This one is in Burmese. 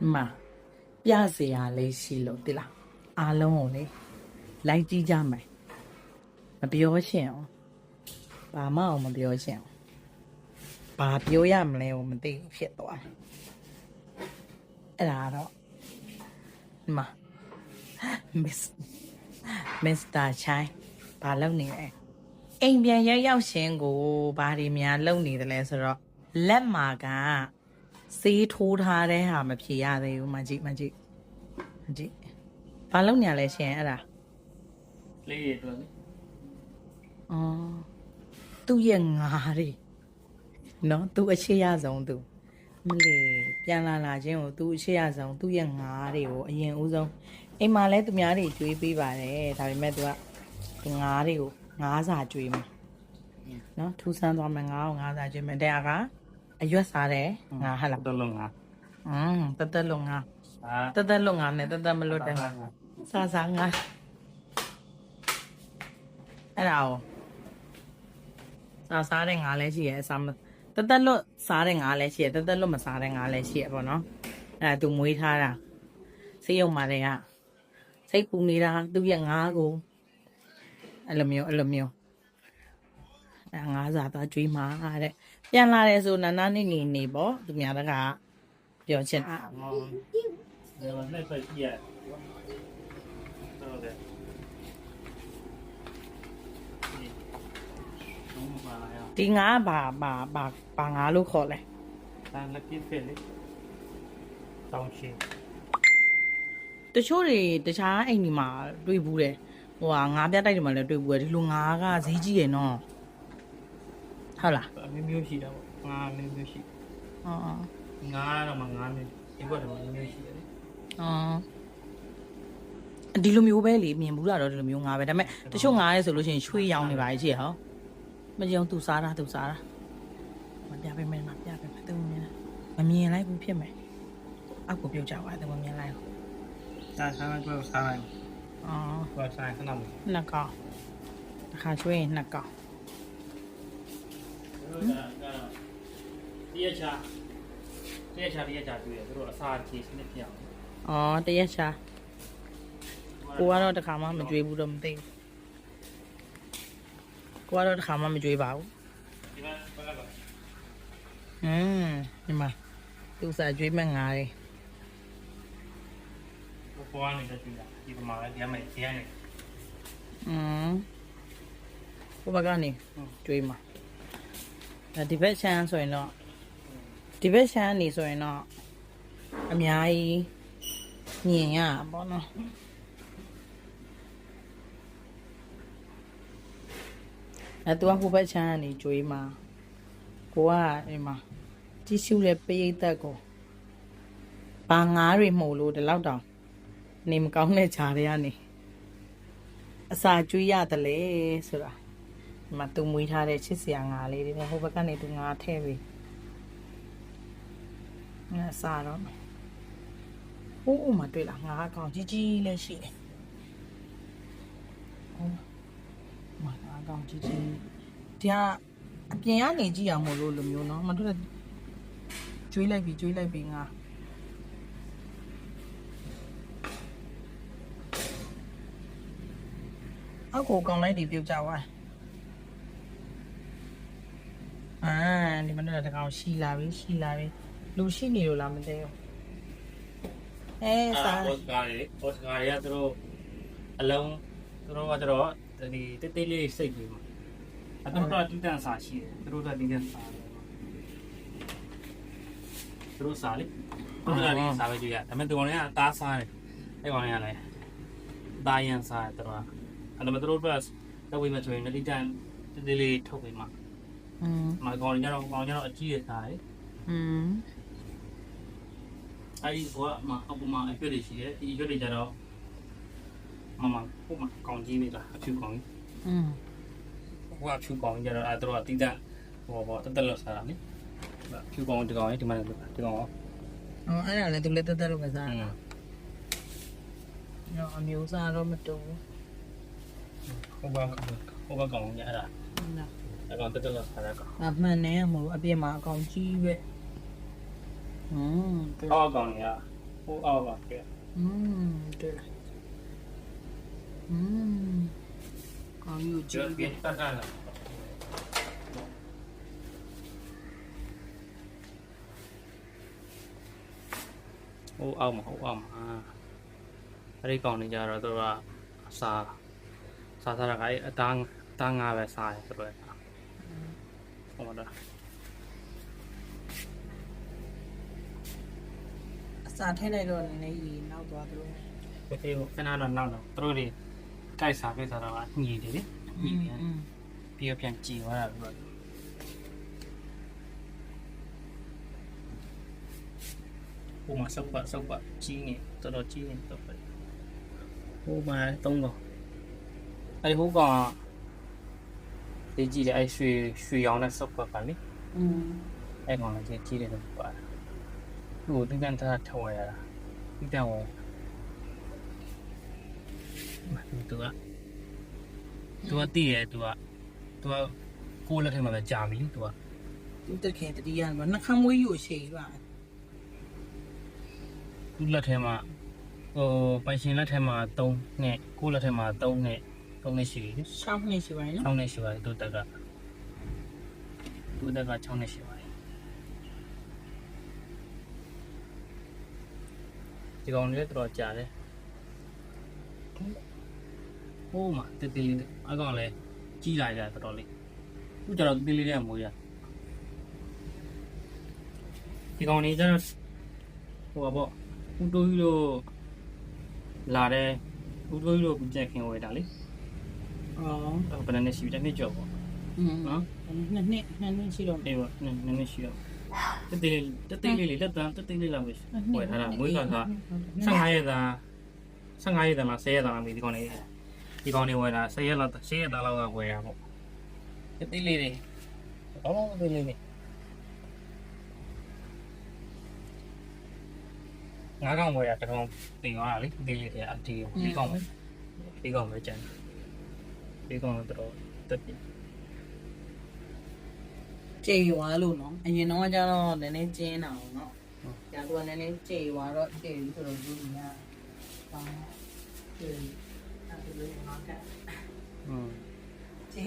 嘛，表示下你是路的啦，阿龙我嘞，来几家买，表现哦，爸妈我们表现，爸表演唔嚟，我们得撇多啊，အဲ့ဒါတော့嘛，Mr. Chai ဘာလုပ်နေလဲအိမ်ပြန်ရောက်ရှင်ကိုဘာတွေများလုပ်နေတယ်လဲဆိုတော့လက်မှာကစေးထိုးထားတဲ့ဟာမဖြေရသေးဘူးမကြည့်ဘာလုပ်နေရလဲရှင်အဲ့ဒါလေးရတော့လေအော်သူ့ရဲ့ငါးတွေနော်သူ့အခြေရဆုံးသူမလေးပြန်လာခြင်းကိုသူ့အခြေရဆုံးသူ့ရဲ့ငါးတွေကိုအရင်ဦးဆုံးအိမ်မှာလဲသူများတွေကျွေးပေးပါတယ်ဒါပေမဲ့သူကငါးတွေကိုငါးစာကျွေးမှာနော်ထူဆန်းသွားမယ်ငါးကိုငါးစာကျွေးမယ်တဲ့ကအရွက်စားတယ်ငါးဟလား တော်လုံးငါတက်လုံငါတက်လုံငါနဲ့တက်မလွတ်တဲ့ငါစားငါအဲ့ဒါကိုစားတဲ့ငါလည်းရှိရဲ့အစားတက်လွတ်စားတဲ့ငါလည်းရှိရဲ့တက်လွတ်မစားတဲ့ငါလည်းရှိရဲ့ပေါ့နော်အဲ့ဒါသူမွေးထားတာစိတ်ယုံမာတဲ့ကစိတ်ပူနေတာသူရဲ့ငါကိုအဲ့လိုမျိုးငါးစားသွားကျွေးမှာတဲ့ပြန်လာတယ်ဆိုနာနေပေါ့သူများတကပြောချင်တာ ဒါမှလည်းပဲကြည့်ရတော့တယ်ဒီငါးဘာငါးလို့ခေါ်လဲ ဒါလက်ပြည့်ဖြစ်လေတောင်းရှင်း တချို့တွေတခြားအိမ်ဒီမှာတွေ့ဘူးတယ်ဟိုဟာငါးပြတိုက်တွေမှာလည်းတွေ့ဘူးတယ်ဒီလိုငါးကဈေးကြီးရယ်နော်ဟုတ်လား အမျိုးရှိတာပေါ့ငါမျိုးရှိ အော် ငါတော့မှငါမျိုးဒီဘက်တော့မျိုးရှိတယ်လေ အော်ဒီလိုမျိုးပဲလေမြင်ဘူးလားတော့ဒီလိုမျိုးငါးပဲဒါပေမဲ့တချို့ငါးရဲဆိုလို့ရှိရင်ရွှေရောင်နေပါကြီးဟောမကြောင်သူစားတာမပြပေးမယ်သူမြင်မမြင်လိုက်ဘူးဖြစ်မယ်အောက်ကိုပြုတ်ကြပါသူမမြင်လိုက်ဘူး ဒါစားမယ်တော့စားမယ် အော် တော့စားခဏမယ် နှစ်ကောင်တစ်ခါကျွေးရင်နှစ်ကောင် ဒီရချာတွေ့ရသူတို့အစာချေစနစ်ပြအောင် အော်တရက်ချာကိုကတော့တစ်ခါမှမကြွေးဘူးတော့မသိဘူးကိုကတော့တစ်ခါမှမကြွေးပါဘူး ဒီမှာဘာလဲ ဒီမှာသူစားကြွေးမဲ့ငါတွေ ပေါ်နေတဲ့ကြည့်တာဒီမှာလည်းဒီမှာကျန်းနေ ကိုဘကနေကြွေးမှာဒီဘက်ချမ်းဆိုရင်တော့ဒီဘက်ချမ်းနေဆိုရင်တော့အများကြီးမြင်ရပါတော့သူကဟိုဘက်ချမ်းကနေကြွေးမှာကိုကဒီမှာကြည့်ရှုတဲ့ပရိသတ်ကိုဘာငါးတွေမှုလို့ဒီလောက်တောင်နေမကောင်းတဲ့ခြားတွေကနေအစာကျွေးရတယ်လေဆိုတာဒီမှာသူမွေးထားတဲ့ချစ်စရာငါးလေးတွေဟိုဘက်ကနေသူငါးထည့်ပြီးငါစားတော့ဟိုးမှတွေ့လားငါးကောင်ကြီးလည်းရှိတယ်မငါးကောင်ကြီးဒီကအပြင်ကနေကြည့်အောင်မလို့လိုမျိုးเนาะမတို့ကျွေးလိုက်ပြီငါအောက်ကိုကောင်းလိုက်ဒီပြုတ်ကြွားဒီမနေ့တကောင်ရှိလာပြီလူရှိနေလို့လားမသိဘူးစား အော်စကာတွေကသူတို့အလုံးသူတို့ကတော့ဒီတိတ်တိတ်လေးစိတ်ပြီးမှာအတူတူတန်းစာရှိတယ်သူတို့ကဒီကစားတယ်သူတို့စားလေသူတို့ကစားပဲကြည့်ရဒါပေမဲ့သူကောင်တွေကတားစားတယ်အဲ့ကောင်တွေကလည်းတားရန်စားတယ်သူတို့ကအဲ့ဒါမှသူတို့ကတော့ဝေးမှဆိုရင်တိတန်းတိတ်တိတ်လေးထုတ်ပြီးမှာမကောင်တွေကတော့အကြီးရစားတယ်အဲ့ဒီဘောမှာအပူမှာအပြည့်တွေရှိတယ်ဒီရွက်တွေကြတော့မဟိုမှာကောင်းကြီးနေတာအဖြူကောင်းကြီးဟိုအဖြူကောင်းကြတော့အဲ့တော့တိတတ်ဘောတက်လို့စားတာနိဖြူကောင်းဒီကောင်ဒီမှာဒီကောင်အဲ့ဒါလည်းသူလည်းတက်လို့ပဲစားတာနော်အမျိုးစားတော့မတူဟိုဘကောင်းကြီးအဲ့ဒါအဲ့ကောင်တက်လို့စားတာကောင်အမှန်နဲ့မဟုတ်အပြင်မှာအကောင်ကြီးပဲအော်ကောင်ကြီးက ဟိုအောက်ပါပြ 对了ကောင်းယူကြ ကျွ ည့် န်တော်တက်လာ ဟိုအောက်မှာအဲ့ဒီကောင်နေကြတော့သူကစားတာကအဲ့အသားငါပဲစားတယ်သူတို့ကဟိုမှာတော့ အစာထဲလိုက်တော့နည်းနည်းကြီးနောက်သွားတော့ ဒီခဏတော့နောက်တော့သူတို့တွေကြိုက်စားပြစားတော့ညည်တယ်လေညည်တယ်ပြီးတော့ပြန်ကြည်သွားတာသူကဟိုမှာစောက်ပါကြီးနေတော်တော်ကြီးနေတော့ပဲဟိုမှာ3တော့အဲ့ဟိုကောင်ဒီကြည့်တယ်အဲ့ရွှေရောင်တဲ့စောက်ပါပါလေအဲ့ကောင်လည်းကြီးတယ်တော့ပါသူ့ကိုတင်းတန်းထားထော်ရတာတင်းတန်းဝင်သူကတည်ရသူကကိုယ်လက်ထဲမှာပဲကြာပြီသူက သူတက်ခင်တတိယမှာနှခမ်းမွေးယူရှိပါ သူ့လက်ထဲမှာဟိုပိုင်ရှင်လက်ထဲမှာ3နဲ့ကိုယ်လက်ထဲမှာ3နဲ့ရှိတယ် 6နှစ်ရှိပါနော် 6နဲ့ရှိပါတယ်သူတက်က6နဲ့ရှိပါတယ်ဒီကောင်လေးတော့ကြာတယ်ဟိုမှာတတိလေးအကောင်လည်းကြီးလာကြတော်တော်လေးသူကျတော့တတိလေးနဲ့မွေးရဒီကောင်လေးကျတော့ဟိုပါပေါ့ဦးတိုးကြီးတို့လာတယ်ဦးတိုးကြီးတို့ကြက်ခင်ဝဲတာလေ အော် ဘယ်နဲ့ရှိပြီတစ်နှစ်ကျော်ပေါ့ နော်နှစ်နှစ်ရှိတော့ အေးပေါ့နည်းနည်းရှိတော့တတိလေးလက်တန်းတတိလေးလောက်ပဲဝဲထားတာမွေးက15ရက်သားလား10ရက်သားလားမသိဒီကောင်လေးဝဲတာ10ရက်သားလောက်ကဝဲရပေါ့တတိလေးတွေအော်တတိလေးတွေငါးကောင်ဝဲရတကောင်တင်သွားတာလေတတိလေးတွေအတီးဒီကောင်ပဲကျန်ဒီကောင်တော့တက်ပြီ ကြေရွာလို့နော်အရင်တော့ကျတော့နည်းနည်းကျင်းတာပေါ့နော်ကြာတော့နည်းနည်းကြေရွာတော့ကြေပြီးဆိုတော့ဘူးညာပေါင်းကြေအဲ့ဒါလေးမှာကကြေ